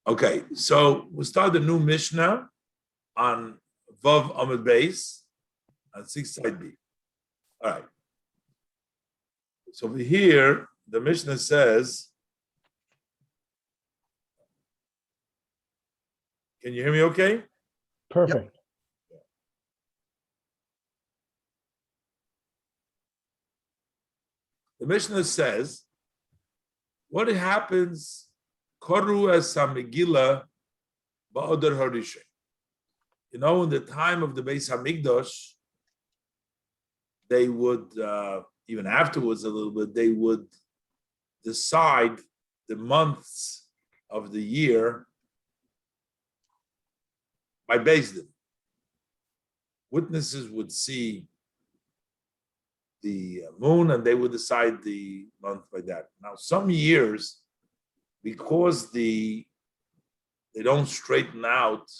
Okay, so we'll start the new Mishnah on Vav Amud Beis on 6 side B. All right. So over here, the Mishnah says, can you hear me okay? Perfect. The Mishnah says, what happens, Koru as Megilah ba'odar harishay. You know, in the time of the Beis Hamikdash, they would, even afterwards a little bit, they would decide the months of the year by Beis Din. Witnesses would see the moon and they would decide the month by that. Now, some years, because they don't straighten out,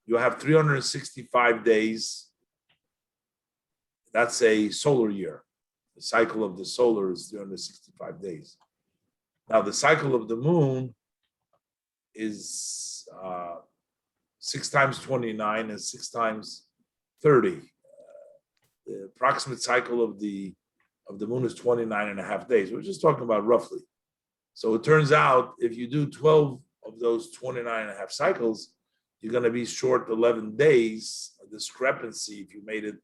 you have 365 days. That's a solar year. The cycle of the solar is 365 days. Now, the cycle of the moon is 6 times 29 and 6 times 30. The approximate cycle of the moon is 29 and a half days. We're just talking about roughly. So it turns out if you do 12 of those 29 and a half cycles, you're going to be short 11 days. A discrepancy if you made it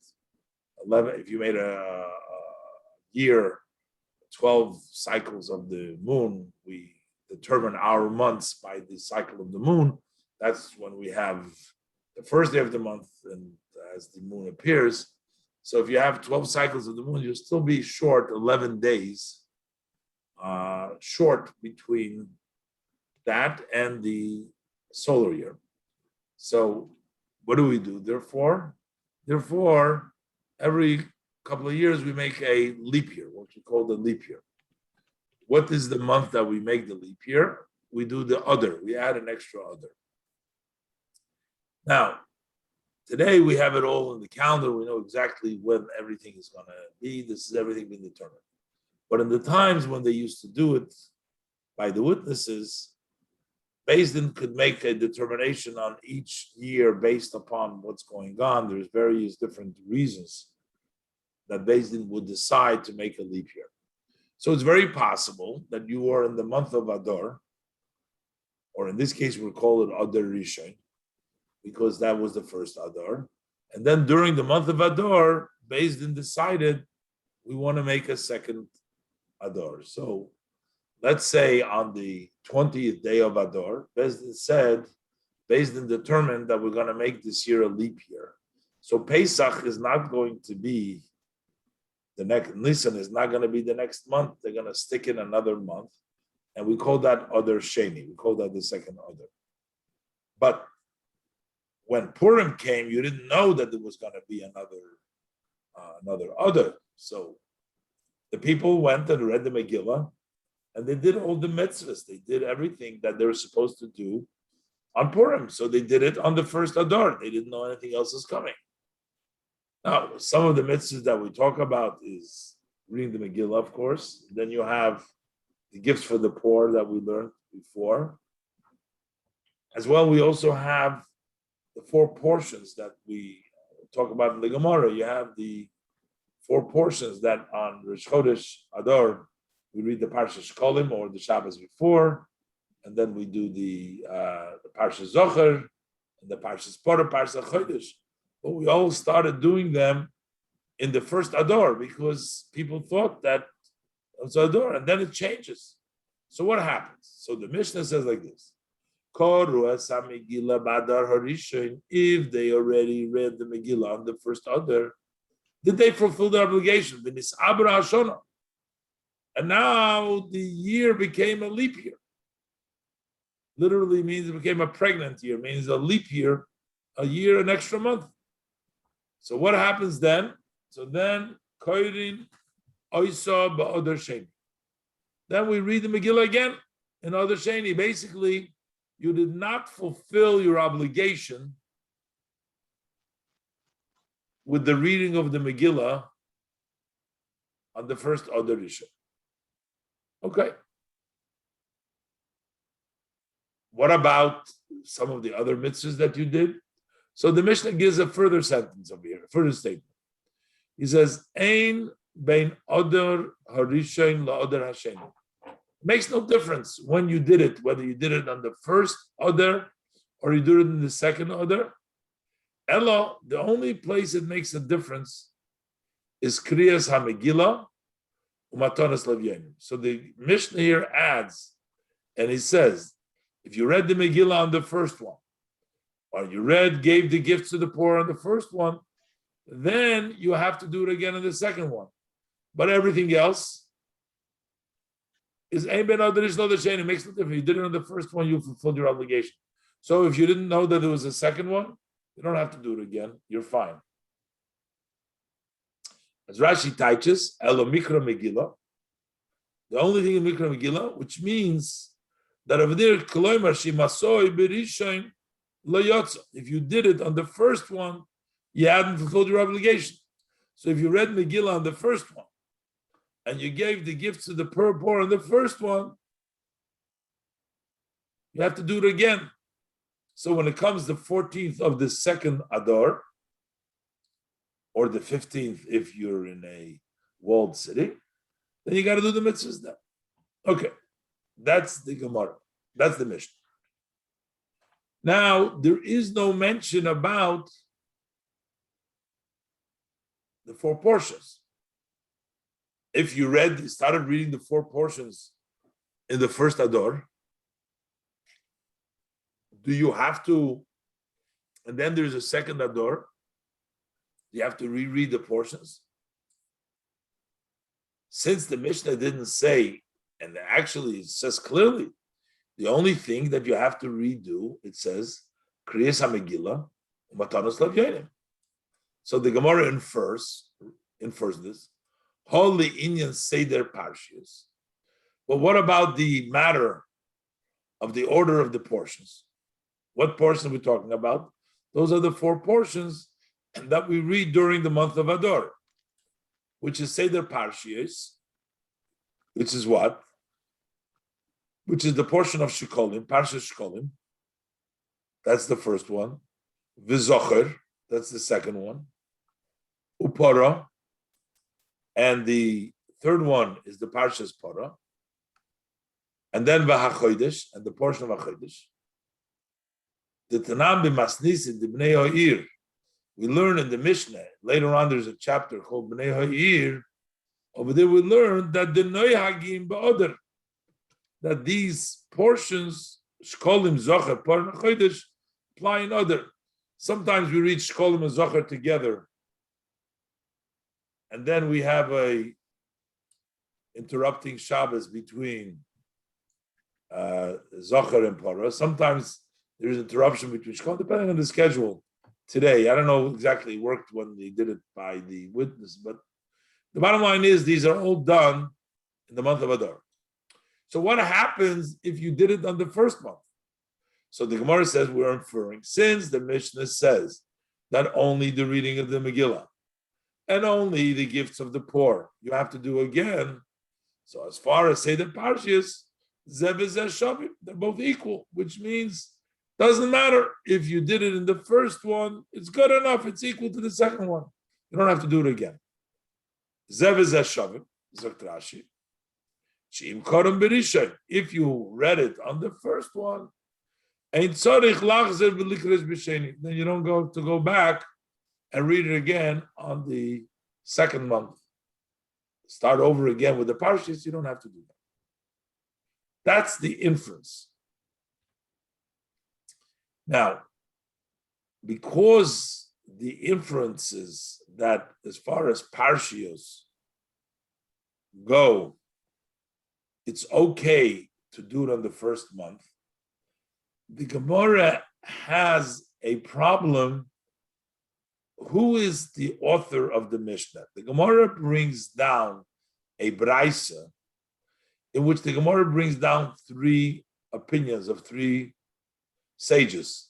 11, if you made a year 12 cycles of the moon, we determine our months by the cycle of the moon. That's when we have the first day of the month and as the moon appears. So if you have 12 cycles of the moon, you'll still be short 11 days, short between that and the solar year. So what do we do? Therefore, every couple of years we make a leap year, what we call the leap year. What is the month that we make the leap year? We do the other. We add an extra other. Now, today we have it all in the calendar. We know exactly when everything is going to be. This is everything being determined. But in the times when they used to do it by the witnesses, Beis Din could make a determination on each year based upon what's going on. There's various different reasons that Beis Din would decide to make a leap year. So it's very possible that you are in the month of Adar, or in this case, we'll call it Adar Rishon, because that was the first Adar. And then during the month of Adar, Beis Din decided we want to make a second Adar. So let's say on the 20th day of Adar, Beis Din determined that we're going to make this year a leap year. So Pesach is not going to be the next, Nisan is not going to be the next month. They're going to stick in another month. And we call that Adar Sheni. We call that the second Adar. But when Purim came, you didn't know that there was going to be another Adar. So the people went and read the Megillah, and they did all the mitzvahs. They did everything that they were supposed to do on Purim. So they did it on the first Adar. They didn't know anything else is coming. Now, some of the mitzvahs that we talk about is reading the Megillah, of course. Then you have the gifts for the poor that we learned before. As well, we also have the 4 portions that we talk about in the Gemara. You have the 4 portions that on Rosh Chodesh Adar, we read the Parsha Shkolim or the Shabbos before, and then we do the Parsha Zocher and the Parsha Spora, Parsha Chodesh. But we all started doing them in the first Adar because people thought that it was Adar, and then it changes. So what happens? So the Mishnah says like this: if they already read the Megillah on the first Adar, did they fulfill their obligation? And now the year became a leap year. Literally means it became a pregnant year, means a leap year, a year, an extra month. So what happens then? So then, Koirin Oisa Ba'odar Sheni. Then we read the Megillah again in Adar Sheni. Basically, you did not fulfill your obligation with the reading of the Megillah on the first Adar Rishon. Okay. what about some of the other mitzvahs that you did? So the Mishnah gives a further sentence over here, a further statement. He says, Ein bein odor harishain la'odor hasheni. Makes no difference when you did it, whether you did it on the first odor or you did it in the second odor. Ella, the only place it makes a difference is Kriyas HaMegilah u'matanas lavyanim. So the Mishnah here adds, and he says, if you read the Megillah on the first one, or you gave the gifts to the poor on the first one, then you have to do it again on the second one. But everything else is Ein Ben Adarish Lo D'Shein. It makes no difference. You did it on the first one, you fulfilled your obligation. So if you didn't know that there was a second one, you don't have to do it again. You're fine. As Rashi teaches, Elo Mikra Megillah, the only thing in Mikra Megillah, which means that over there, Koloimar Shimasoi Berishain Lo Yotza. If you did it on the first one, you hadn't fulfilled your obligation. So if you read Megillah on the first one, and you gave the gifts to the poor on the first one, you have to do it again. So when it comes the 14th of the second Adar, or the 15th if you're in a walled city, then you got to do the mitzvahs then. Okay, that's the Gemara. That's the Mishnah. Now, there is no mention about the 4 portions. If you started reading the 4 portions in the first Adar, do you have to, and then there's a second Adar, you have to reread the portions? Since the Mishnah didn't say, and actually it says clearly, the only thing that you have to redo, it says, Kriyas HaMegilah, Matanos Lavyanim. So the Gemara infers this, Holy Inyan Seder Parshias. But what about the matter of the order of the portions? What portion are we talking about? Those are the 4 portions that we read during the month of Adar, which is Seder Parshias, which is what? Which is the portion of Shikolim, Parshas Shikolim. That's the first one. V'zocher, that's the second one. Upara, and the third one is the Parshas Para. And then V'hachodesh, and the portion of HaChodesh. The Tanam b'Masnisin, the Bnei Ha'ir. We learn in the Mishnah, later on there's a chapter called Bnei Ha'ir. Over there we learn that the Noyhagim ba'odar, that these portions, Shkolim, Zocher, Par, and Chodesh, apply in other. Sometimes we read Shkolim and Zocher together, and then we have a interrupting Shabbos between Zocher and Para. Sometimes there is interruption between Shkolim, depending on the schedule. Today, I don't know exactly it worked when they did it by the witness, but the bottom line is these are all done in the month of Adar. So what happens if you did it on the first month? So the Gemara says we're inferring, since the Mishnah says that only the reading of the Megillah and only the gifts of the poor you have to do again. So as far as say the Parshias, Zev is Shavim, they're both equal, which means doesn't matter if you did it in the first one, it's good enough, it's equal to the second one. You don't have to do it again. Zev is Shavim, Zakt Rashi. If you read it on the first one, then you don't go back and read it again on the second month. Start over again with the parshas, you don't have to do that. That's the inference. Now, because the inference is that as far as parshios go, it's okay to do it on the first month. The Gemara has a problem. Who is the author of the Mishnah? The Gemara brings down a Braisa in which the Gemara brings down 3 opinions of 3 sages.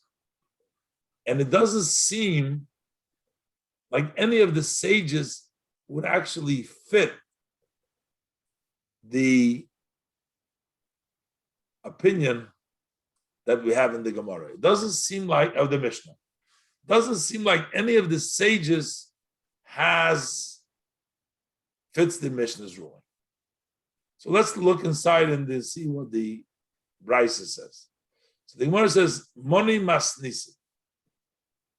And it doesn't seem like any of the sages would actually fit the opinion that we have in the Gemara. It doesn't seem like, of the Mishnah, doesn't seem like any of the sages fits the Mishnah's ruling. So let's look inside and see what the Brisa says. So the Gemara says, Moni Masnisi.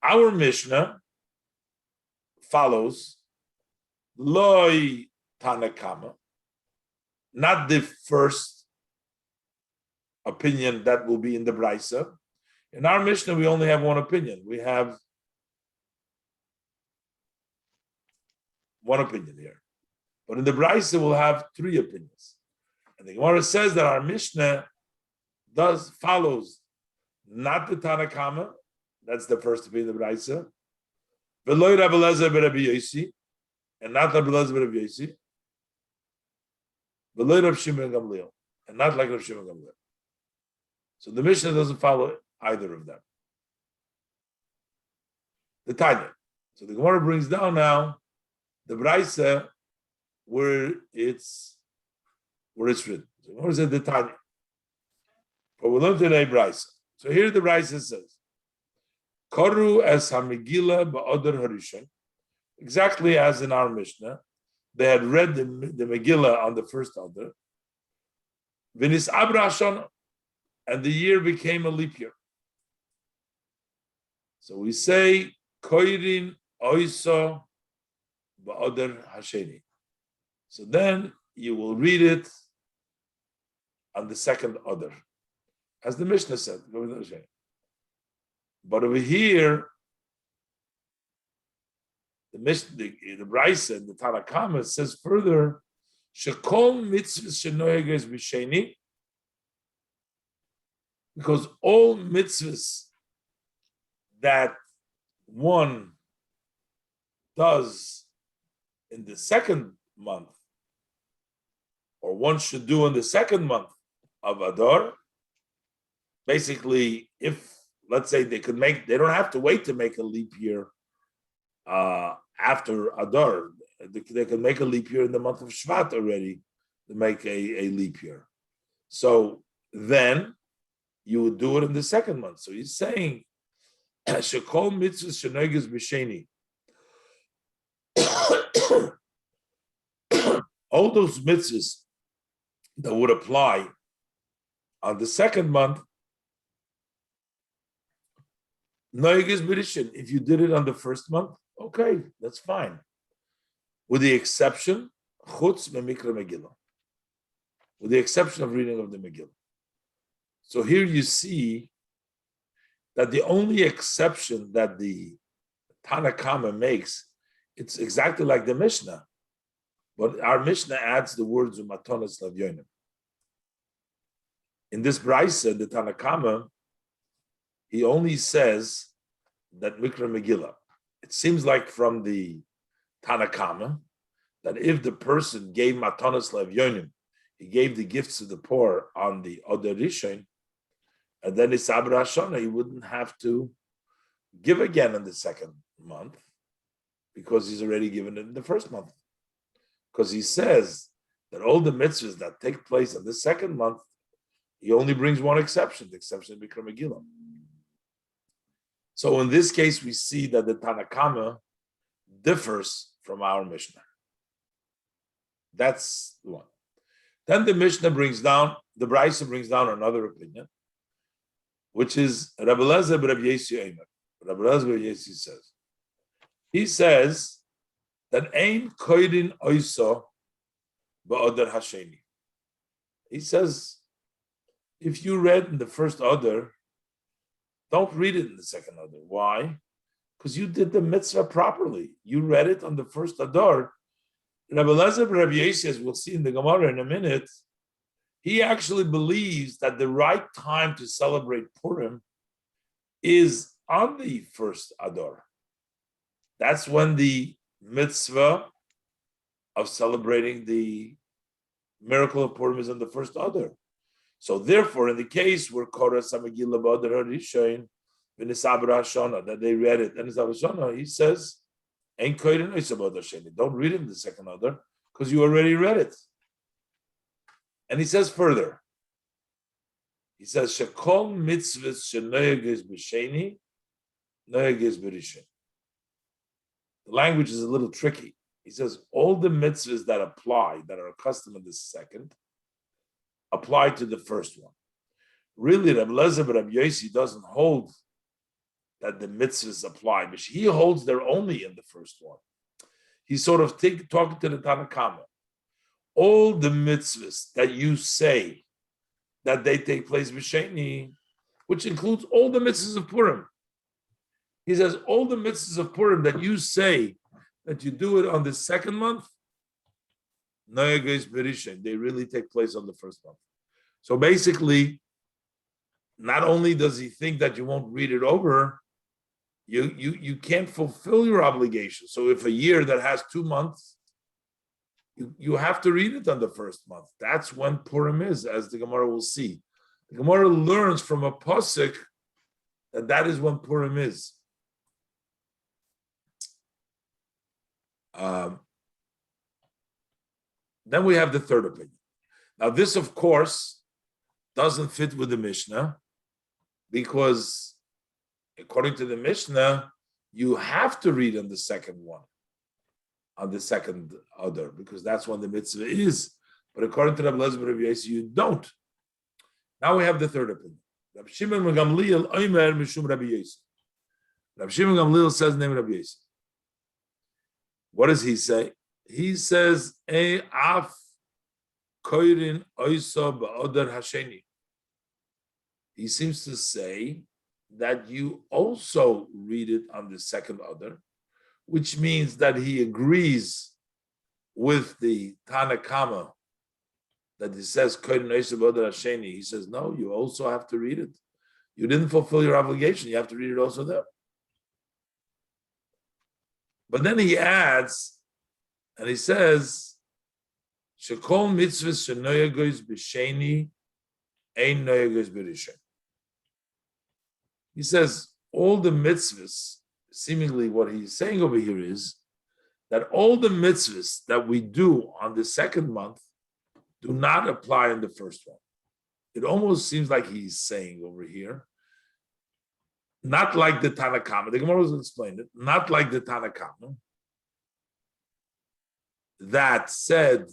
Our Mishnah follows Loi Tanakama, not the first opinion that will be in the Brisa. In our Mishnah, we only have one opinion. We have one opinion here. But in the Brisa, we'll have three opinions. And the Gemara says that our Mishnah follows not the Tanakama, that's the first opinion of the Brisa, V'loi Rabbi Eliezer ben Rabbi Yosi, and not Rabbi Eliezer ben Rabbi Yosi, V'loi Rabbi Shimon ben Gamliel, and not like Rabbi Shimon ben Gamliel. So the Mishnah doesn't follow either of them. The Tanya. So the Gemara brings down now the Brisa where it's written. So the Gemara said the Tanya. But we learned today Brisa. So here the Brisa says, Koru es ha-Megilah ba'odar harishon. Exactly as in our Mishnah, they had read the Megillah on the first Adar. V'nis abra hashana, and the year became a leap year. So we say, Koirin oiso ba'odar hasheni. So then you will read it on the second Adar, as the Mishnah said. But over here, the Brisa and the Tanakama says further, Shekol mitzvahs shenoyeges b'sheni, because all mitzvahs that one does in the second month, or one should do in the second month of Adar, basically, if let's say they don't have to wait to make a leap year after Adar. They can make a leap year in the month of Shvat already to make a leap year. So then you would do it in the second month. So he's saying, Shekol mitzvahs shenogeres b'sheni. All those mitzvahs that would apply on the second month, noyeges b'rishon. If you did it on the first month, okay, that's fine. With the exception, chutz memikra Megillah. With the exception of reading of the Megillah. So here you see that the only exception that the Tanakama makes, it's exactly like the Mishnah. But our Mishnah adds the words of Matonas Lavyonim. In this Brisa, the Tanakama, he only says that Mikra Megillah. It seems like from the Tanakama that if the person gave Matonas Lavyonim, he gave the gifts to the poor on the Adar Rishon, and then it's Abra Hashana, he wouldn't have to give again in the second month because he's already given it in the first month. Because he says that all the mitzvahs that take place in the second month, he only brings one exception, the exception of Mikra Megillah. So in this case, we see that the Tanakama differs from our Mishnah. That's the one. Then the Mishnah brings down, the Brisa brings down another opinion, which is Rabbi Eliezer ben Rabbi Yosi Eimer. Rabbi Eliezer ben Rabbi Yosi says, he says that ein koidin oiso ba'odar hasheni. He says, if you read in the first Adar, don't read it in the second Adar. Why? Because you did the mitzvah properly. You read it on the first Adar. Rabbi Eliezer ben Rabbi Yosi, as we'll see in the Gemara in a minute, he actually believes that the right time to celebrate Purim is on the first Adar. That's when the mitzvah of celebrating the miracle of Purim is on the first Adar. So therefore, in the case where Koras HaMegillah b'Adar HaRishon v'Nis Abra Hashana, that they read it, and Nis Abra Hashana, he says, Ein koyin oisa b'Adar Sheni. Don't read it in the second Adar, because you already read it. And he says further, He says, Shekol mitzvahs shenoyegis b'sheni, noyegis b'rishon. The language is a little tricky. He says, all the mitzvahs that apply, that are accustomed to the second, apply to the first one. Really, Rabbi Lezer but Rabbi Yossi doesn't hold that the mitzvahs apply, but he holds they're only in the first one. He's sort of talking to the Tanakama. All the mitzvahs that you say that they take place b'sheni, which includes all the mitzvahs of Purim. He says all the mitzvahs of Purim that you say that you do it on the second month, they really take place on the first month. So basically, not only does he think that you won't read it over, you can't fulfill your obligation. So if a year that has 2 months, you have to read it on the first month. That's when Purim is, as the Gemara will see. The Gemara learns from a pasuk that is when Purim is. Then we have the third opinion. Now this, of course, doesn't fit with the Mishnah, because according to the Mishnah, you have to read on the second one, on the second other, because that's when the mitzvah is. But according to Rabbi Lezer ben Rabbi Yossi, you don't. Now we have the third opinion. Rabbi Shimon ben Gamliel Omer Mishum Rabbi Yossi. Rabbi Shimon ben Gamliel says name Rabbi Yossi. What does he say? He says, af koirin oisa ba'odar hasheni. He seems to say that you also read it on the second other, which means that he agrees with the Tanakama that he says koirin oisa ba'odar hasheni. He says, no, you also have to read it. You didn't fulfill your obligation. You have to read it also there. But then he adds, and he says, "Shekol mitzvahs shenoyagos b'sheni, ein noyagos b'rishon." He says all the mitzvahs. Seemingly, what he's saying over here is that all the mitzvahs that we do on the second month do not apply in the first one. It almost seems like he's saying over here, not like the Tanakama. The Gemara will explain it. Not like the Tanakama that said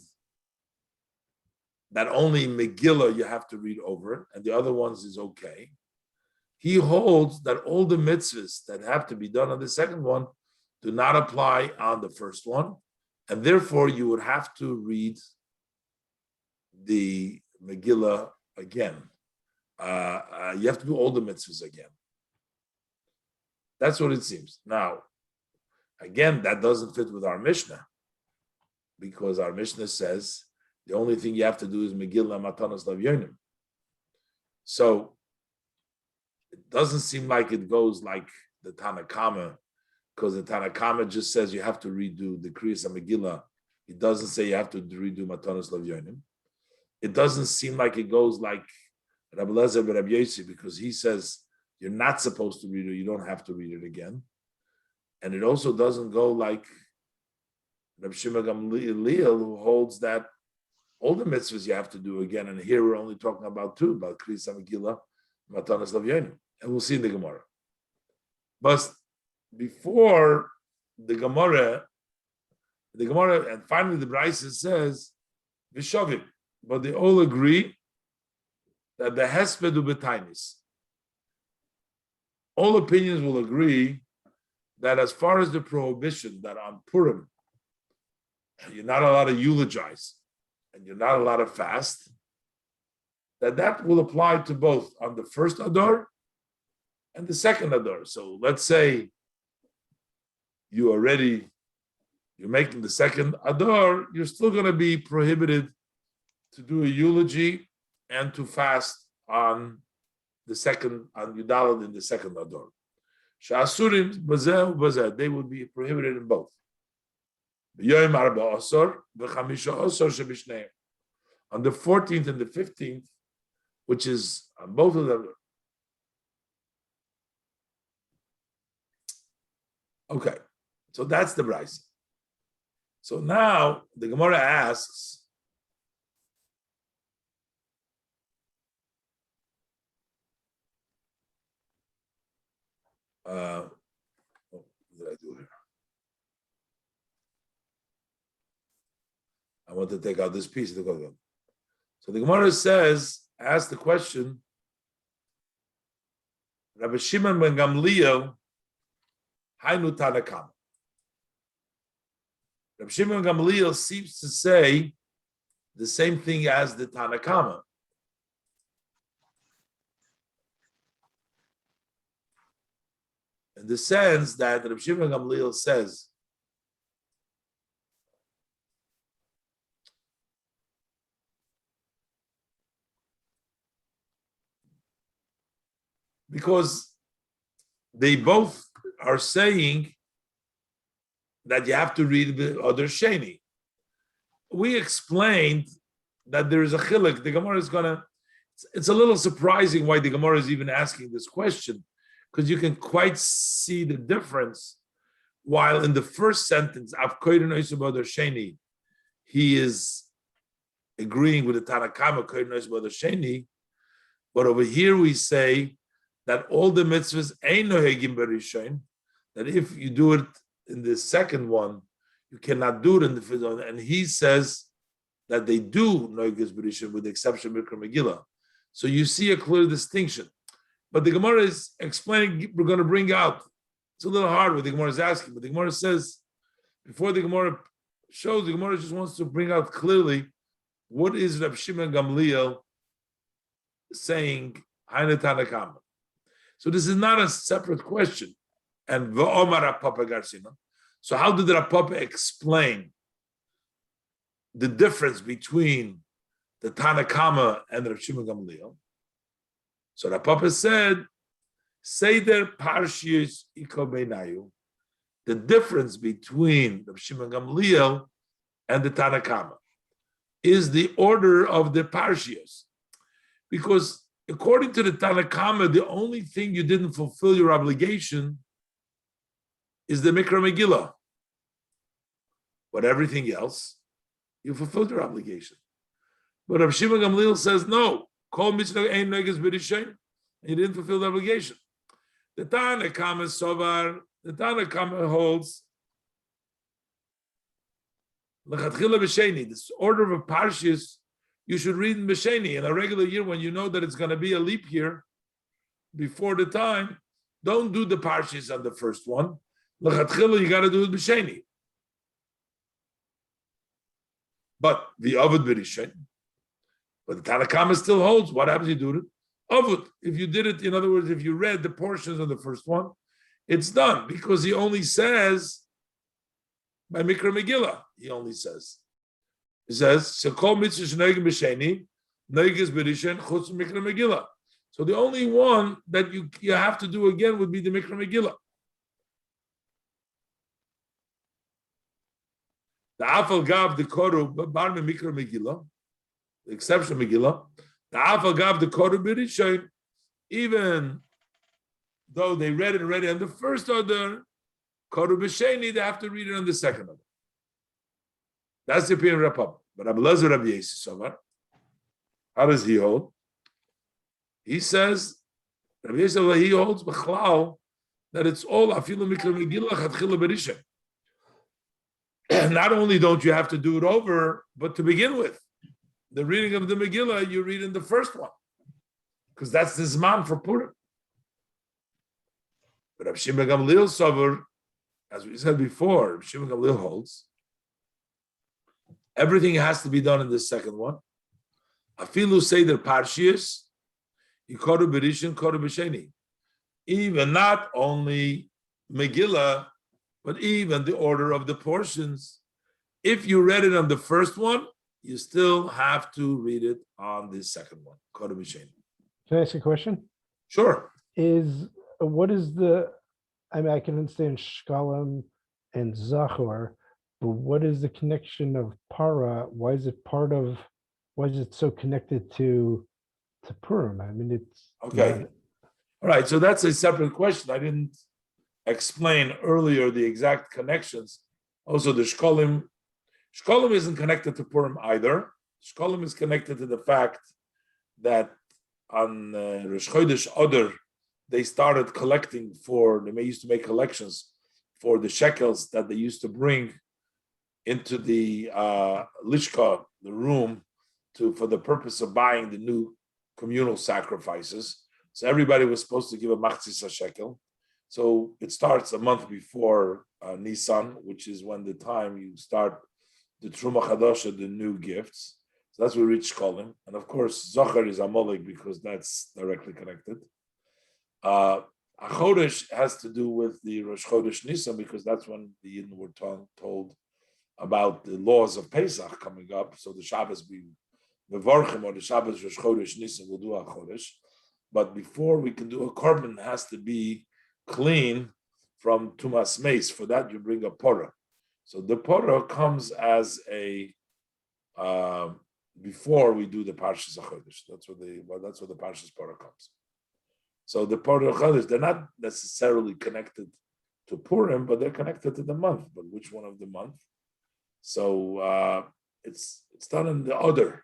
that only Megillah you have to read over, and the other ones is okay. He holds that all the mitzvahs that have to be done on the second one do not apply on the first one, and therefore you would have to read the Megillah again. You have to do all the mitzvahs again. That's what it seems. Now, again, that doesn't fit with our Mishnah, because our Mishnah says the only thing you have to do is Megillah Matanos Lavyonim. So it doesn't seem like it goes like the Tanakama, because the Tanakama just says you have to redo the Kriyas Megillah. It doesn't say you have to redo Matanos Lavyonim. It doesn't seem like it goes like Rabbi Lezer ben Rabbi Yossi, because he says you're not supposed to read it, you don't have to read it again. And it also doesn't go like Rabbi Shimon Gamliel, who holds that all the mitzvahs you have to do again. And here we're only talking about 2, about Kriyas Megillah, Matanos Lavyonim. And we'll see in the Gemara. But before the Gemara, and finally the Brisa says, Vishavim. But they all agree that the Hespedu B'tainis. All opinions will agree that as far as the prohibition that on Purim, you're not allowed to eulogize and you're not allowed to fast, that will apply to both on the first Adar and the second Adar. So let's say you're making the second Adar, you're still going to be prohibited to do a eulogy and to fast on the second, on Yudalad in the second Adar. Sha'asurim bazeh bazeh, they would be prohibited in both. On the 14th and the 15th, which is on both of them. Okay, so that's the Brisa. So now the Gemara asks, what did I do here? I want to take out this piece. So the Gemara asks the question, Rabbi Shimon ben Gamliel, Hainu Tanakam. Rabbi Shimon ben Gamliel seems to say the same thing as the Tanakama. In the sense that Rabbi Shimon ben Gamliel says, because they both are saying that you have to read the other Sheni. We explained that there is a chiluk. The Gemara is it's a little surprising why the Gemara is even asking this question, because you can quite see the difference. While in the first sentence, Sheni, he is agreeing with the Tanakama, Sheni, but over here we say that all the mitzvahs ain't nohegim b'rishon, that if you do it in the second one, you cannot do it in the first one. And he says that they do nohegim b'rishon with the exception of Talmud Megilah. So you see a clear distinction. But the Gemara is explaining, we're going to bring out, it's a little hard what the Gemara is asking, but the Gemara says, before the Gemara shows, the Gemara just wants to bring out clearly what is Reb Shimon Gamliel saying, Hainu Tanakama. So this is not a separate question. And V'omar Papa Garsina. So how did the Papa explain the difference between the Tanakama and Reb Shimon Gamliel? So the Papa said, Seder Parshiyos Iko Beinayu, the difference between Reb Shimon Gamliel and the Tanakama is the order of the Parshiyos. Because according to the Tanakama, the only thing you didn't fulfill your obligation is the Mikra Megillah. But everything else, you fulfilled your obligation. But Rav Shimon Gamliel says, no, Kol mitzvah ein neges b'rishain, and you didn't fulfill the obligation. The Tanakama Sovar, the Tanakama holds, L'chatchila b'sheni, this order of Parshas, you should read in B'Sheni. In a regular year, when you know that it's going to be a leap year before the time, don't do the Parshas on the first one. L'chatchila, you got to do it B'Sheni. But the Ovid B'Rishain, but the Tanakama still holds. What happens if you do it? Ovid, if you did it, in other words, if you read the portions of the first one, it's done, because he only says, by Mikra Megillah, he only says. He says, so call mitzvah shenegim b'sheni, neges b'rishen chutz Mikra Megillah. So the only one that you have to do again would be the Mikra Megillah. The afal gav the koru bar me Mikra Megillah, the exception of Megillah. The afal gav the koru b'rishen, even though they read it already on the first order, koru b'sheni, they have to read it on the second order. That's the opinion of Rav. But Rabbi Lezer Rabbi Yisrael, how does he hold? He says, Rabbi Yisrael, he holds b'chlal that it's all afilu mikra megillah chatchila berisha. Not only don't you have to do it over, but to begin with, the reading of the Megillah you read in the first one, because that's the zman for Purim. But Rav Shimon Gamliel Sover, as we said before, Rav Shimon Gamliel holds everything has to be done in the second one. Afilu seder parshiyos, yikoru berishin, koru b'sheni. Even not only Megillah, but even the order of the portions. If you read it on the first one, you still have to read it on the second one. Koru b'sheni. Can I ask a question? Sure. What is I can understand Shkalim and Zachor, but what is the connection of Para? Why is it so connected to Purim? I mean, it's okay. All right, so that's a separate question. I didn't explain earlier the exact connections. Also, the Shkalim isn't connected to Purim either. Shkalim is connected to the fact that on Rosh Chodesh Adar, they started collecting they used to make collections for the shekels that they used to bring into the lishka, the room, for the purpose of buying the new communal sacrifices. So everybody was supposed to give a machzis shekel. So it starts a month before Nisan, which is when the time you start the Truma Chadasha, the new gifts. So that's what we reach Shkolim. And of course, Zohar is Amalek because that's directly connected. Chodesh has to do with the Rosh Chodesh Nisan because that's when the Yidden were told about the laws of Pesach coming up. So the Shabbos be Mevorchim, or the Shabbos Rosh Chodesh Nisan will do a Chodesh. But before we can do a korban, it has to be clean from Tumas Meis. For that, you bring a porah. So the porah comes as a before we do the Parshas HaChodesh. That's where the Parshas porah comes. So the porah Chodesh, they're not necessarily connected to Purim, but they're connected to the month. But which one of the month? So it's done in the other.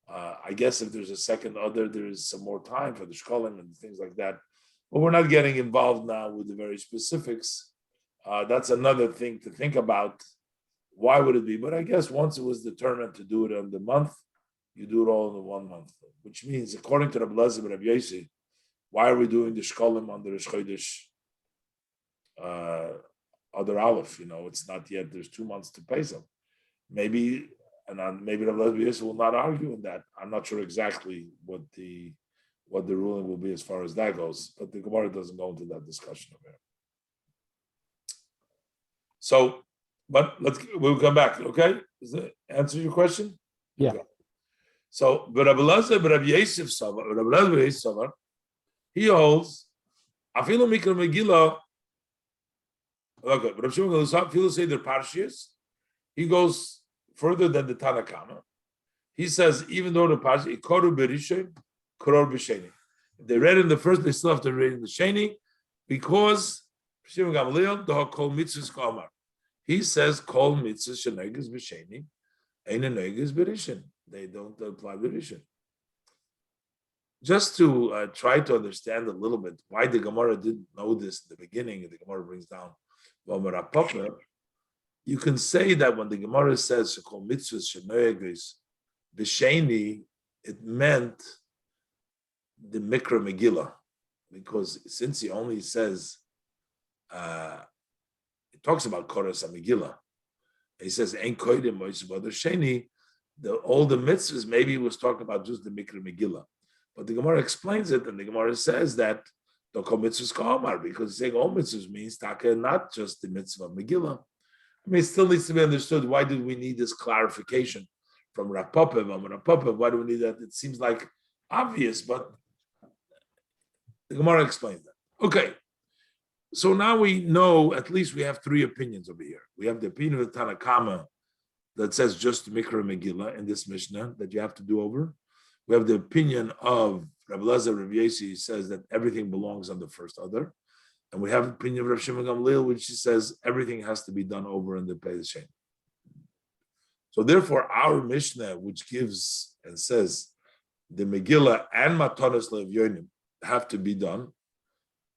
I guess if there's a second other, there is some more time for the shkolim and things like that. But we're not getting involved now with the very specifics. That's another thing to think about. Why would it be? But I guess once it was determined to do it on the month, you do it all in the 1 month. Which means, according to Rabbi Lezer and Rabbi Yossi, why are we doing the shkolim on the Rosh Chodesh other Aleph? It's not yet. There's 2 months to pay some. Maybe Rabbi Lezer will not argue in that. I'm not sure exactly what the ruling will be as far as that goes, but the Gemara doesn't go into that discussion over here. So, but we'll come back. Okay, does that answer your question? Yeah. Okay. So, but Rabbi Lezer, but Rabbi Yosef Savar, he holds Afilu Mikra Megilah. Okay, but Rabbi Shimon Gamliel say they're Parshias. He goes further than the Tanakama. He says, even though the Parshias, Ikoru Berishon, Koror B'Sheni. If they read in the first, they still have to read in the Sheni, because Shimon Gamliel, the Kol Mitzvahs Kamar. He says, Kol Mitzvahs Sheneges B'Sheni, Eine Neges Berishon. They don't apply Berishon. Just to try to understand a little bit why the Gemara didn't know this in the beginning, and the Gemara brings down you can say that when the Gemara says Kol Mitzvahs Sheneges B'Sheni, it meant the Mikra Megillah, because since he only says, it talks about Koras HaMegillah, he says Ein Koidim Moiseh Sheni, all the mitzvahs, maybe he was talking about just the Mikra Megillah, but the Gemara explains it, and the Gemara says that the Kol Mitzvahs Ka'amar, because saying all mitzvahs means taka, not just the mitzvah Megillah. I mean, it still needs to be understood. Why did we need this clarification from Rav Popev? Why do we need that? It seems like obvious, but the Gemara explains that. Okay, so now we know, at least we have 3 opinions over here. We have the opinion of the Tanakama that says just Mikra Megillah in this Mishnah that you have to do over. We have the opinion of Rabbi Lezer, Rabbi Yossi, says that everything belongs on the first other. And we have the opinion of Rav Shimon Gamliel, which says everything has to be done over in the Pei Sheni. So therefore, our Mishnah, which gives and says the Megillah and Matanos Levyonim have to be done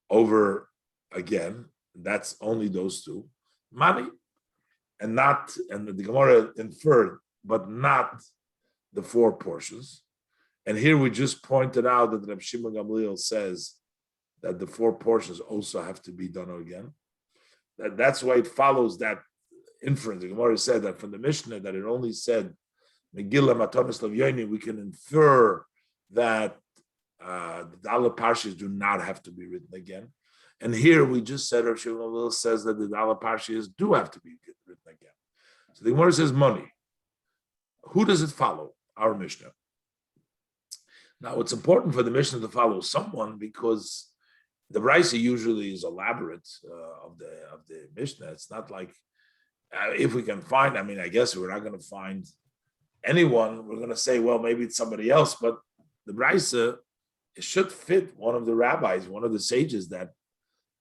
over again. That's only those 2. Money, and the Gemara inferred, but not the 4 portions. And here we just pointed out that Reb Shimon Gamliel says that the 4 portions also have to be done again. That's why it follows that inference. The Gemara said that from the Mishnah that it only said Megillah Matanos Levyonim, we can infer that the Dala Parshas do not have to be written again. And here we just said, Rav Shimon Gamliel says that the Dala Parshas do have to be written again. So the Gemara says money. Who does it follow? Our Mishnah. Now it's important for the Mishnah to follow someone because the Brisa usually is elaborate of the Mishnah. It's not like if we can find, I guess we're not going to find anyone. We're going to say, well, maybe it's somebody else, but the Brisa, it should fit one of the rabbis, one of the sages that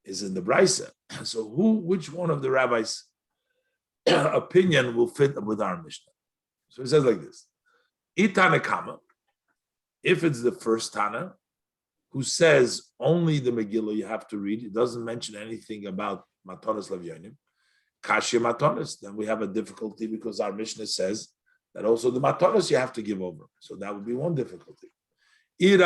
is in the Brisa. So which one of the rabbis' opinion will fit with our Mishnah? So it says like this: Itanekama, if it's the first Tana, who says only the Megillah you have to read. It doesn't mention anything about Matonis Lavyonim. Kashya Matonis. Then we have a difficulty because our Mishnah says that also the Matonis you have to give over. So that would be one difficulty. If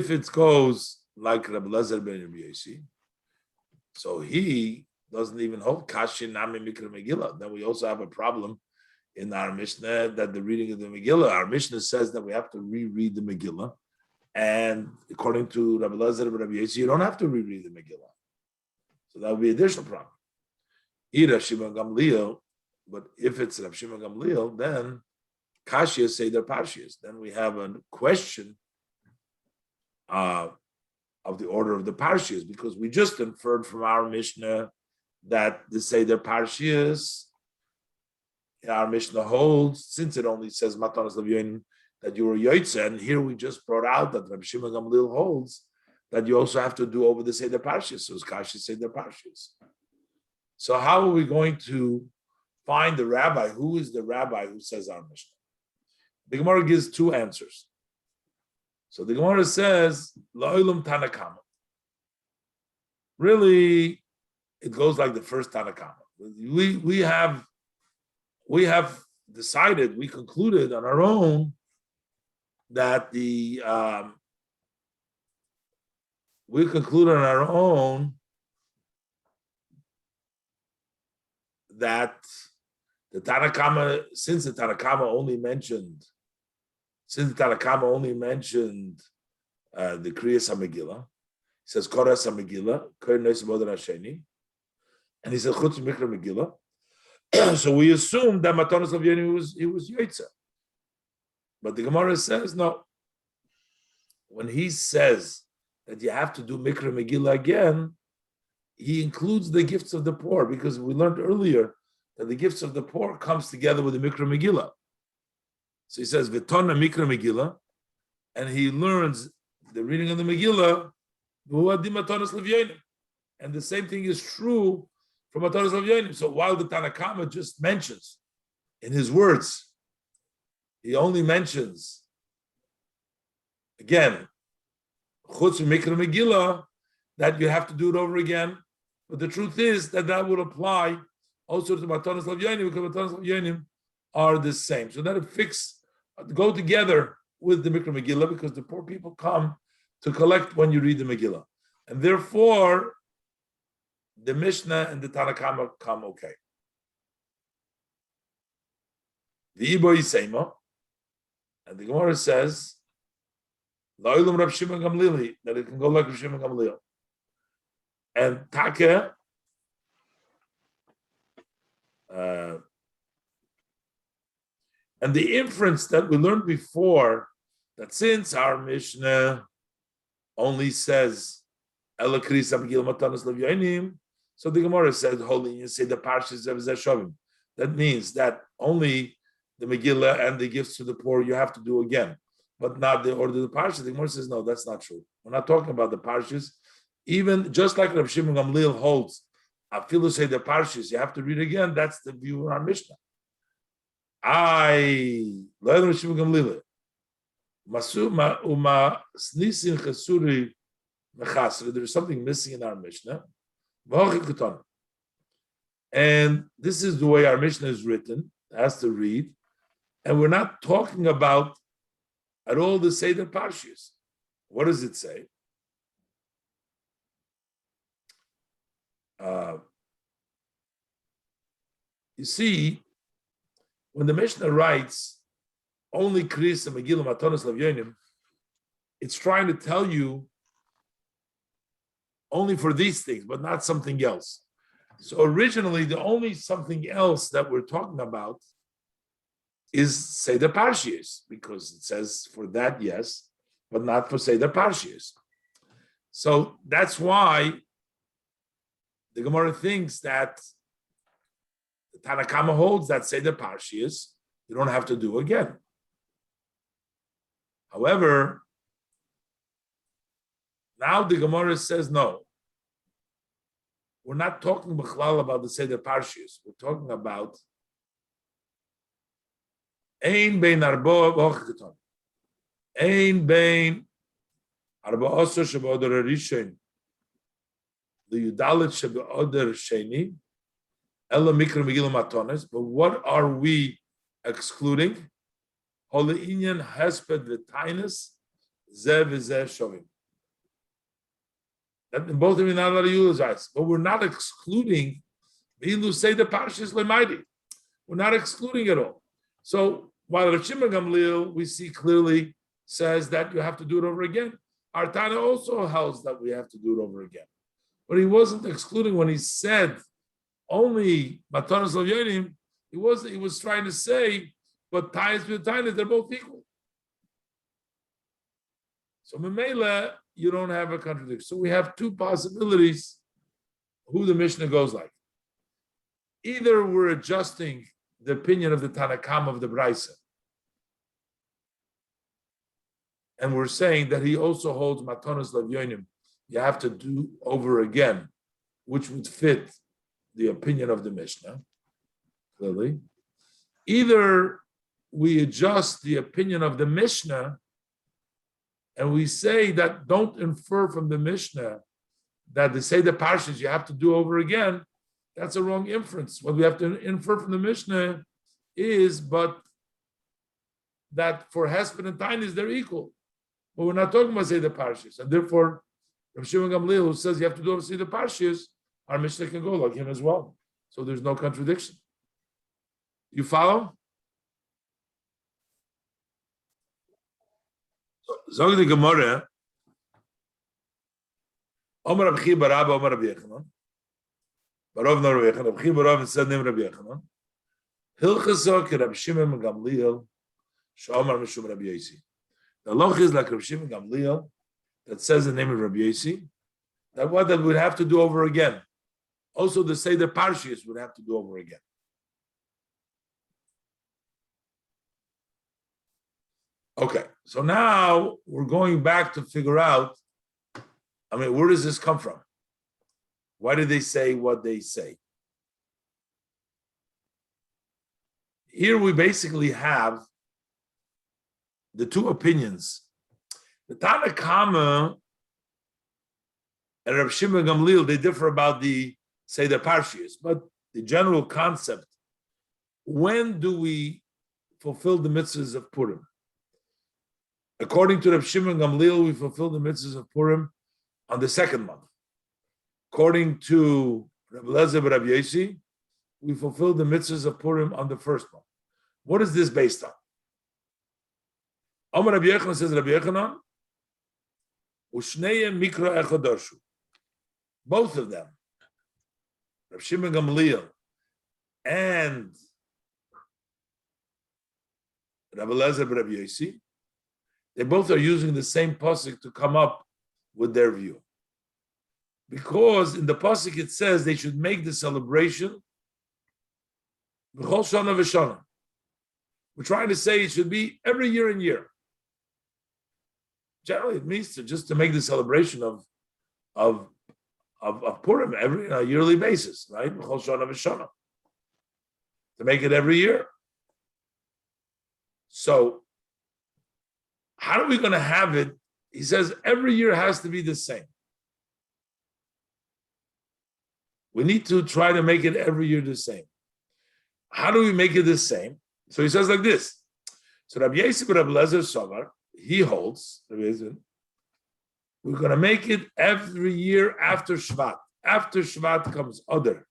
it goes like Rabbi Lezer ben Rabbi Yosi, so he doesn't even hold Kashya Nami Mikra Megillah. Then we also have a problem in our Mishnah that the reading of the Megillah, our Mishnah says that we have to reread the Megillah. And according to Rabbi Lezer ben Rabbi Yosi, you don't have to reread the Megillah. So that would be an additional problem. Ira Shimon Gamliel, but if it's Rav Shimon Gamliel, then Kashya say they're Parshiyas. Then we have a question of the order of the Parshiyas, because we just inferred from our Mishnah that the Seder Parshiyas, our Mishnah holds, since it only says Matanas Lavyonim, that you were Yoitze, and here we just brought out that Rabbi Shimon Gamliel holds that you also have to do over the Seder Parshiyas. So it's Kashya Seder Parshiyas. So how are we going to find the rabbi? Who is the rabbi who says our Mishnah? The Gemara gives two answers. So the Gemara says, La'olam Tanakama. Really, it goes like the first Tanakama. We have decided, we concluded on our own that the Tanakama, since the Tanakama only mentioned the Kriyas HaMegillah, he says Koras HaMegillah, Kohen Neis Bodar Hasheni, and he said Chutz Mikra Megillah. So we assume that Matanos Lavyonim he was Yoitze. But the Gemara says no. When he says that you have to do Mikra Megillah again, he includes the gifts of the poor, because we learned earlier that the gifts of the poor comes together with the Mikra Megillah. So he says V'tona Mikra Megillah, and he learns the reading of the Megillah, and the same thing is true for Matanos Lavyonim. So while the Tanakama just mentions in his words, he only mentions again Chutz Mikra Megillah, that you have to do it over again. But the truth is that would apply also to Matanos Lavyonim, because Matanos Lavyonim are the same. So that it go together with the Mikra Megillah, because the poor people come to collect when you read the Megillah. And therefore, the Mishnah and the Tanakama come okay. The Ibo Yisema, and the Gemara says, La'olam Rav Shimon Gamliel, that it can go like Rav Shimon Gamliel. And Take, and the inference that we learned before, that since our Mishnah only says Ela Kriyas HaMegillah Matanos Lavyonim, so the Gemara said, holy, you say the Parshas of Zeshovim. That means that only the Megillah and the gifts to the poor you have to do again, but not the order of the Parshas. The Gemara says, no, that's not true. We're not talking about the Parshas. Even just like Rav Shimon Gamliel holds, Afilu say the Parshas, you have to read again. That's the view in our Mishnah. Rav Shimon Gamliel. There's something missing in our Mishnah. And this is the way our Mishnah is written, it has to read. And we're not talking about at all the Seder Parshas. What does it say? You see, when the Mishnah writes only Kriyas Megillah Matanos Lavyonim, it's trying to tell you only for these things, but not something else. So originally, the only something else that we're talking about is Seder Parshas, because it says for that, yes, but not for Seder Parshas. So that's why the Gemara thinks that the Tanakama holds that Seder Parshas you don't have to do again. However, now the Gemara says no. We're not talking about the Seder Parshas. We're talking about Ein Bein Arbo V'Hoch Keton. Ein bein arba osor sheba'odar rishon the yudalit sheba'odar sheni ela mikra Megilah matones. But what are we excluding? Holy inyan hesped v'tainus zev v'zeh shovim. That both of you not allowed to utilize, but we're not excluding. Milu say the parshas lemaidi. We're not excluding it all. So while Rav Shimon Gamliel we see clearly says that you have to do it over again, our Tana also holds that we have to do it over again. But he wasn't excluding when he said only matanos lavyonim. He was trying to say, but ties with tainas, they're both equal. So Memela, you don't have a contradiction. So we have two possibilities who the Mishnah goes like. Either we're adjusting the opinion of the Tanakam of the Braisa, and we're saying that he also holds matanos lavyonim. You have to do over again, which would fit the opinion of the Mishnah, clearly. Either we adjust the opinion of the Mishnah and we say that don't infer from the Mishnah that they say the parshas you have to do over again. That's a wrong inference. What we have to infer from the Mishnah is, but that for Hesped and Tainis, they're equal. But we're not talking about say the parshas. And therefore, Rav Shimon Gamliel, who says you have to do over say the parshas, our Mishnah can go like him as well. So there's no contradiction. You follow? Zog the Gemara, Omer Rabbi Chiya bar Abba, Omer Rabbi Yechanan. Barov nor Rabbi Yechanan. Rabbi Chiya bar Abba said name Rabbi Yechanan. Hilchasa ke Rabbi Shimon Gamliel, Sh'omar Mishum Rabbi Yosi. The loch is like Rabbi Shimon Gamliel that says the name of Rabbi Yosi. That what that would have to do over again. Also, the Seder Parshas would have to do over again. Okay, so now we're going back to figure out, where does this come from? Why did they say what they say? Here we basically have the two opinions. The Tana Kama and Rav Shimon Gamliel, they differ about the Seder Parshas, but the general concept, when do we fulfill the mitzvahs of Purim? According to Rav Shimon Gamliel, we fulfill the mitzvahs of Purim on the second month. According to Rabbi Eliezer and Rabbi Yosi, we fulfill the mitzvahs of Purim on the first month. What is this based on? Amar Rabbi Yechanan says, Rabbi Yechanan, Ushneim mikra echad darshu. Both of them, Rav Shimon Gamliel and Rabbi Eliezer and Rabbi Yosi, they both are using the same pasuk to come up with their view. Because in the pasuk it says they should make the celebration b'chol shana v'shana. We're trying to say it should be every year and year. Generally, it means just to make the celebration of Purim every on a yearly basis, right? B'chol shana v'shana. To make it every year. So how are we going to have it? He says every year has to be the same. We need to try to make it every year the same. How do we make it the same? So he says like this. So Rabbi Yosef Rabbi Eliezer Sovar, he holds, we're going to make it every year after Shvat. After Shvat comes Adar.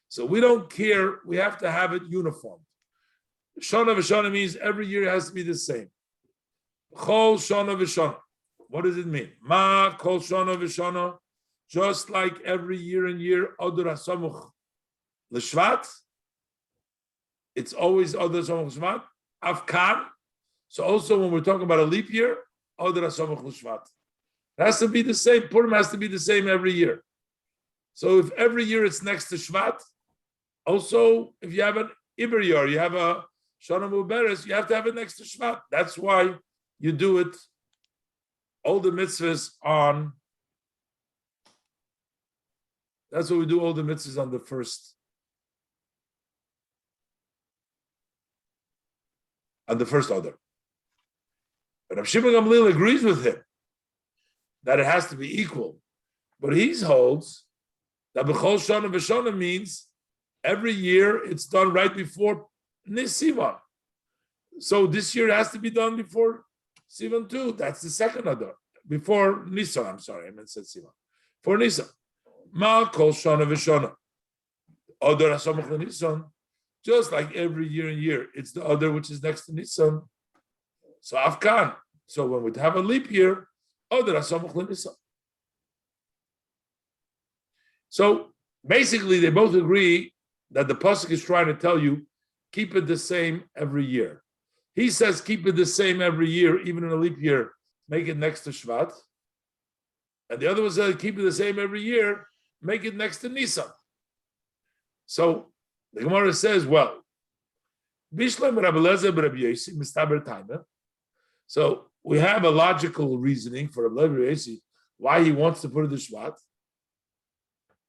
So we don't care, we have to have it uniform. Shana v'shana means every year has to be the same. Chol shana v'shana. What does it mean? Ma kol shana v'shana. Just like every year and year, Adar hasamuch l'shvat. It's always Adar hasamuch l'shvat. Afkan. So also when we're talking about a leap year, Adar hasamuch l'shvat. It has to be the same. Purim has to be the same every year. So if every year it's next to Shvat, also if you have an Iber year, you have a Shana Muberes, you have to have it next to Shvat. That's why you do it, all the mitzvahs on, that's why we do all the mitzvahs on the first order. But Rav Shimon Gamliel agrees with him that it has to be equal. But he holds that B'chol Shana V'Shana means every year it's done right before Sivan. So this year it has to be done before Sivan too. That's the second Adar. Before Nisan, I'm sorry, I meant to say Sivan. For Nisan. Ma Kol Shana V'Shana. Adar HaSamach Nisan. Just like every year and year, it's the Adar which is next to Nisan. So Afkan. So when we have a leap year, Adar HaSamach Nisan. So basically, they both agree that the pasuk is trying to tell you, keep it the same every year. He says, keep it the same every year, even in a leap year, make it next to Shvat. And the other one says, keep it the same every year, make it next to Nisan. So the Gemara says, well, so we have a logical reasoning for Rabbi Yosi why he wants to put it in Shvat.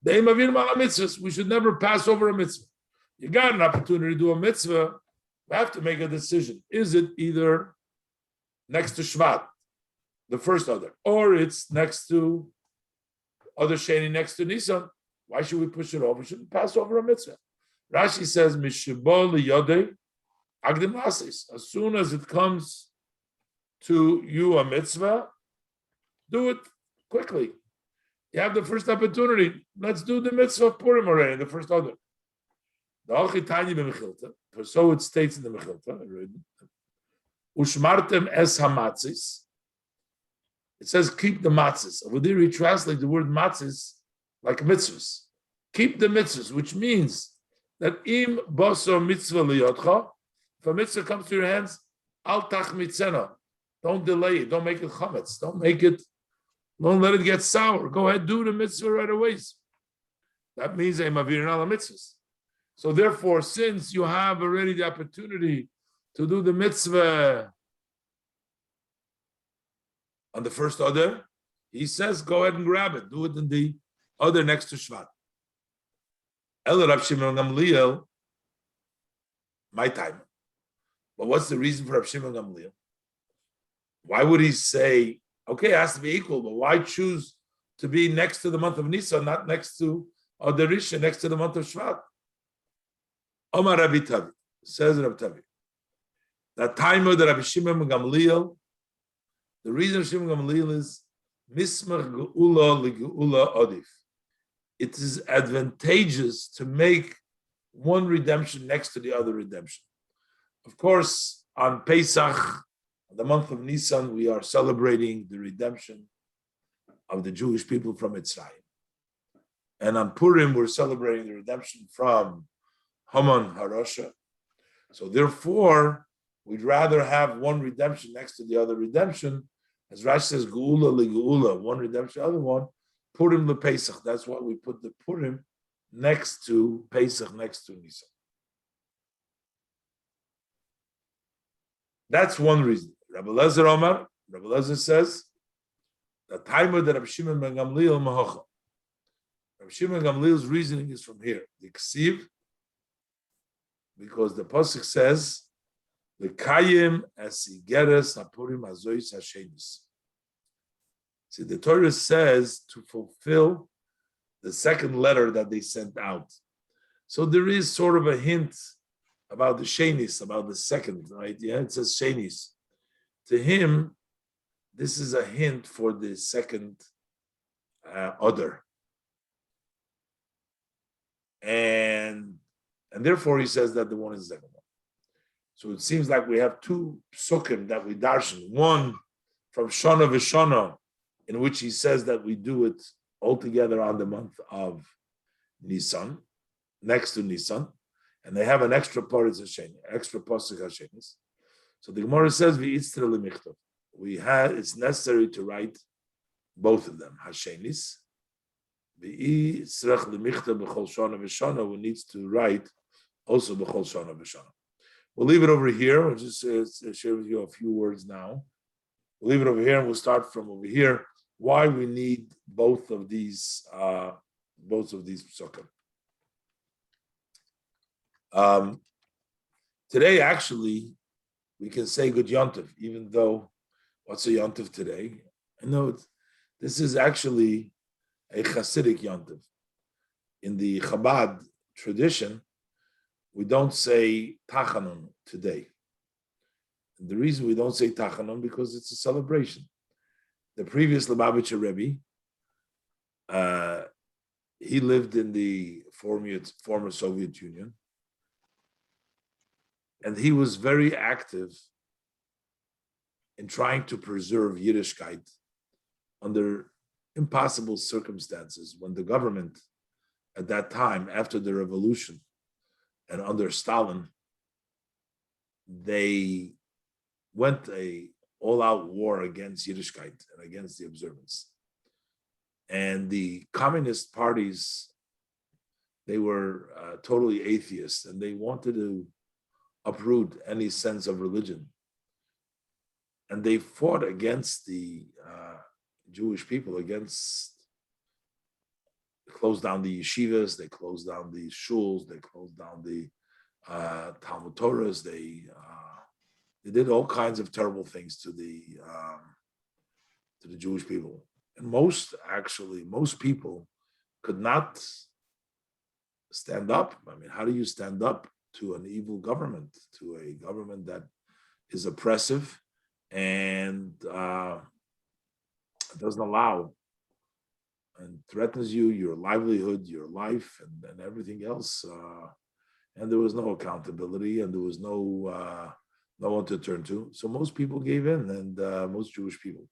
We should never pass over a mitzvah. You got an opportunity to do a mitzvah, we have to make a decision. Is it either next to Shvat, the first Adar, or it's next to Adar Sheni, next to Nisan? Why should we push it over? We shouldn't pass over a mitzvah. Rashi says, as soon as it comes to you a mitzvah, do it quickly. You have the first opportunity. Let's do the mitzvah of Purim already, the first Adar. For so it states in the Mechilta. Ushmartem es hamatzis. It says keep the matzis. Over there, we translate the word matzis like mitzvahs. Keep the mitzvahs, which means that im baso mitzvah liyotcha. If a mitzvah comes to your hands, al tachmitzena. Don't delay it. Don't make it chametz. Don't let it get sour. Go ahead, do the mitzvah right away. That means a mavir ala mitzvahs. So therefore, since you have already the opportunity to do the mitzvah on the first Adar, he says, go ahead and grab it. Do it in the Adar next to Shvat. El Rav Shimon Gamliel, my time. But what's the reason for Rav Shimon Gamliel? Why would he say, okay, it has to be equal, but why choose to be next to the month of Nisan, not next to Adar Rishon, next to the month of Shvat? Omar Rabbi Tavi, says Rabbi Tavi, that time of the Rabbi Shimon Gamliel, the reason Shimon Gamliel is Mismach Geula Geula Odif. It is advantageous to make one redemption next to the other redemption. Of course, on Pesach, the month of Nisan, we are celebrating the redemption of the Jewish people from Mitzrayim. And on Purim, we're celebrating the redemption from Haman Harasha. So therefore, we'd rather have one redemption next to the other redemption. As Rashi says, Geula li Geula, one redemption, other one, Purim le Pesach. That's why we put the Purim next to Pesach, next to Nisan. That's one reason. Rabbi Lezer Omar, Rabbi Lezer says, the time of the Rabbi Shimon ben Gamliel Mahocha. Rabbi Shimon ben Gamliel's reasoning is from here. The Ksiv, because the pasuk says, "L'kayim esigeres hapurim azois hashenis." See, the Torah says to fulfill the second letter that they sent out. So there is sort of a hint about the shenis, about the second, right? Yeah, it says shenis. To him, this is a hint for the second Adar. And therefore he says that the one is the second one. So it seems like we have two psukim that we darshan. One from Shana V'Shana, in which he says that we do it all together on the month of Nisan, next to Nisan, and they have an extra part, it's Hasheni, extra pasuk Hashenis. So the Gemara says, it's necessary to write both of them, Hashenis. Who needs to write also B'chol Shana V'Shana. We'll leave it over here. We'll just share with you a few words now. We'll leave it over here and we'll start from over here. Why we need both of these psukim. Today, actually, we can say Good Yontif, even though What's a yontif today? I know this is actually a Hasidic yontif. In the Chabad tradition, we don't say Tachanun today. And the reason we don't say Tachanun because it's a celebration. The previous Lubavitcher Rebbe, he lived in the former Soviet Union, and he was very active in trying to preserve Yiddishkeit under impossible circumstances when the government at that time, after the revolution and under Stalin, they went a all-out war against Yiddishkeit and against the observance. And the communist parties, they were totally atheist, and they wanted to uproot any sense of religion. And they fought against the Jewish people, closed down the yeshivas, they closed down the shuls, they closed down the Talmud Torahs, they did all kinds of terrible things to the Jewish people. And most people could not stand up. I mean, how do you stand up to an evil government, to a government that is oppressive and doesn't allow and threatens you, your livelihood, your life, and everything else? And there was no accountability, and there was no one to turn to. So most people gave in, and most Jewish people.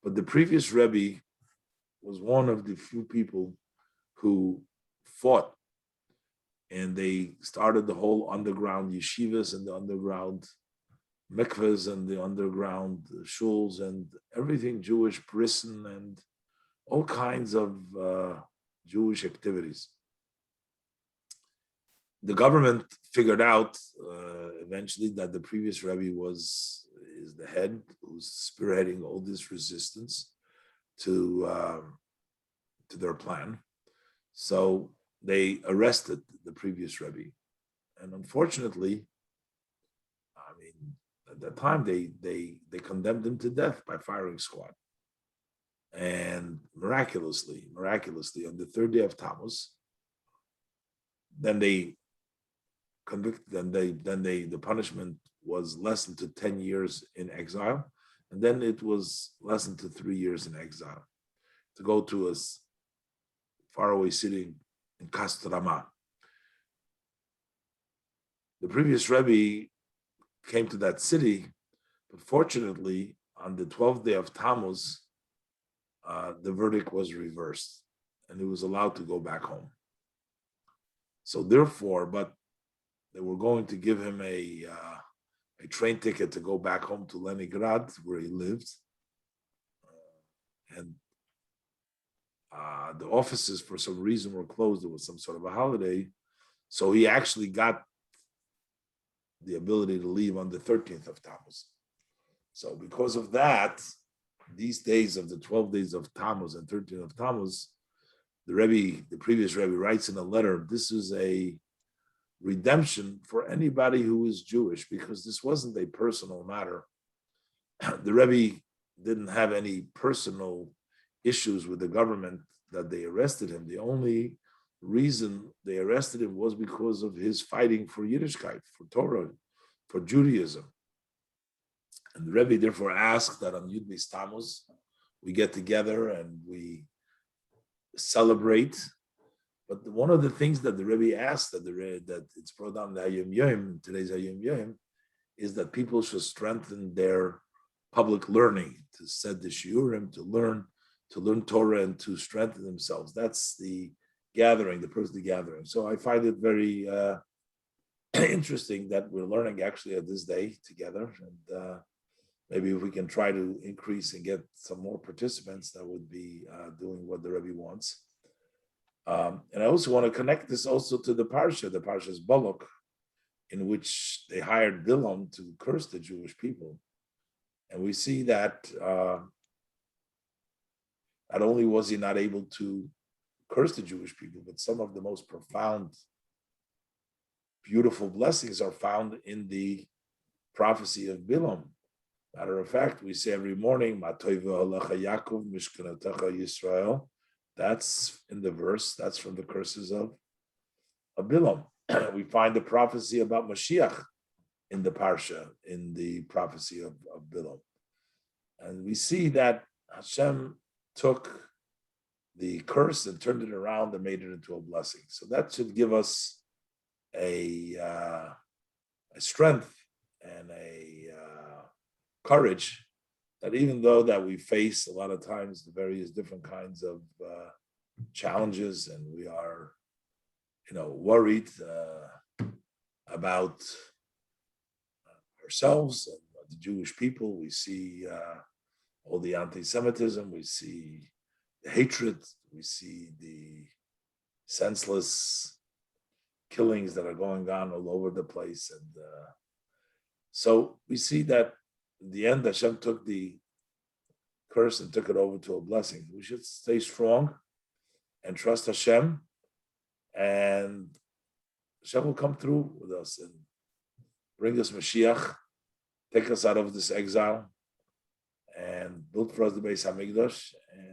But the previous Rebbe was one of the few people who fought, and they started the whole underground yeshivas and the underground mikvahs and the underground shuls and everything Jewish, prison and all kinds of Jewish activities. The government figured out eventually that the previous Rebbe is the head who's spearheading all this resistance to their plan. So they arrested the previous Rebbe, and unfortunately, I mean, at that time they condemned him to death by firing squad. And miraculously, on the third day of Tammuz, then they convicted, the punishment was lessened to 10 years in exile, and then it was lessened to 3 years in exile to go to a faraway city in Castrama. The previous Rebbe came to that city, but fortunately, on the 12th day of Tammuz, the verdict was reversed, and he was allowed to go back home. So therefore, but they were going to give him a train ticket to go back home to Leningrad, where he lived, and the offices for some reason were closed. There was some sort of a holiday, so he actually got the ability to leave on the 13th of Tammuz. So because of that, these days of the 12 days of Tammuz and 13th of Tammuz, the previous Rebbe writes in a letter, this is a redemption for anybody who is Jewish, because this wasn't a personal matter. The Rebbe didn't have any personal issues with the government that they arrested him. The only reason they arrested him was because of his fighting for Yiddishkeit, for Torah, for Judaism. And the Rebbe therefore asked that on Yud Beis Tammuz we get together and we celebrate. But one of the things that the Rebbe asked that it's brought down in the Hayom Yom, today's Hayom Yom, is that people should strengthen their public learning, to set the shiurim, to learn Torah and to strengthen themselves. That's the gathering, the personal gathering. So I find it very interesting that we're learning actually at this day together, and maybe if we can try to increase and get some more participants, that would be doing what the Rebbe wants. And I also want to connect this also to the Parsha's Balak, in which they hired Bilam to curse the Jewish people. And we see that not only was he not able to curse the Jewish people, but some of the most profound, beautiful blessings are found in the prophecy of Bilam, Matter of fact, we say every morning, "Ma toiva halacha Yaakov mishkanetecha Yisrael." That's in the verse. That's from the curses of Bilam. We find the prophecy about Mashiach in the parsha, in the prophecy of Bilam, and we see that Hashem took the curse and turned it around and made it into a blessing. So that should give us a strength and a courage that even though that we face a lot of times the various different kinds of challenges, and we are, worried about ourselves and the Jewish people. We see all the anti-Semitism. We see the hatred. We see the senseless killings that are going on all over the place, and so we see that in the end, Hashem took the curse and took it over to a blessing. We should stay strong and trust Hashem, and Hashem will come through with us and bring us Mashiach, take us out of this exile, and build for us the Beis Hamikdash. And